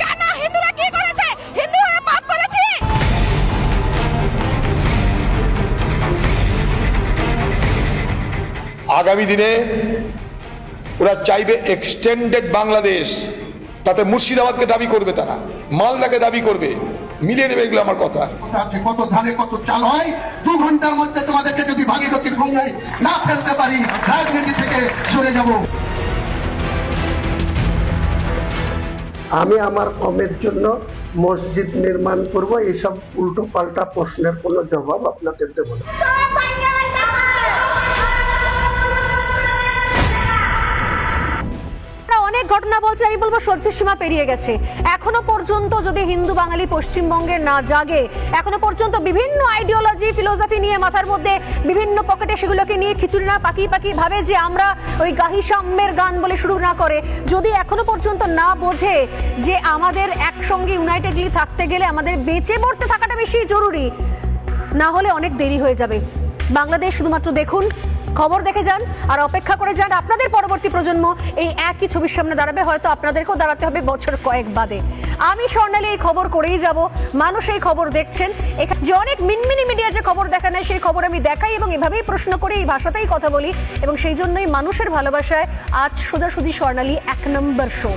কেন হিন্দুরা কি করেছে? হিন্দু হয়ে পাপ করেছে? আগামী দিনে ওরা চাইবে এক্সটেন্ডেড বাংলাদেশ, তাতে মুর্শিদাবাদকে দাবি করবে, তারা মালদাকে দাবি করবে, মিলিয়ে নেবে। এগুলো আমার কথা। কত ধানে কত চাল হয়, 2 ঘন্টার মধ্যে তোমাদেরকে যদি ভাগীরথীর গঙ্গায় না ফেলতে পারি, রাজনীতি থেকে সরে যাব। আমি আমার কমের জন্য মসজিদ নির্মাণ করব, এইসব উল্টো পাল্টা প্রশ্নের কোনো জবাব আপনাদের দেব না। অনেক ঘটনা বলছে, আমি বলবো সহ্যের সীমা পেরিয়ে গেছে। এখনো পর্যন্ত যদি হিন্দু বাঙালি পশ্চিমবঙ্গের না জাগে, এখনো পর্যন্ত বিভিন্ন আইডিওলজি ফিলোসফি নিয়ে মাথার মধ্যে বিভিন্ন পকেটে সেগুলোকে নিয়ে খিচুড়ি না পাকিয়ে পাকিয়ে ভাবে যে আমরা ওই গাহি সাম্যের গান বলে শুরু না করে, যদি এখনো পর্যন্ত না বোঝে যে আমাদের একসঙ্গে ইউনাইটেডলি থাকতে গেলে আমাদের বেঁচে পড়তে থাকাটা বেশি জরুরি, না হলে অনেক দেরি হয়ে যাবে। বাংলাদেশ শুধুমাত্র দেখুন, খবর দেখে যান আর অপেক্ষা করে যান। আপনাদের পরবর্তী প্রজন্ম এই একই ছবির সামনে দাঁড়াবে, হয়তো আপনাদেরকেও দাঁড়াতে হবে বছর কয়েক বাদে। আমি স্বর্ণালী এই খবর করেই যাব, মানুষ এই খবর দেখছেন। যে অনেক মিনমিনি মিডিয়া যে খবর দেখা নেয় সেই খবর আমি দেখাই এবং এভাবেই প্রশ্ন করে এই ভাষাতেই কথা বলি, এবং সেই জন্যই মানুষের ভালোবাসায় আজ সোজাসুজি স্বর্ণালী 1 নম্বর শো।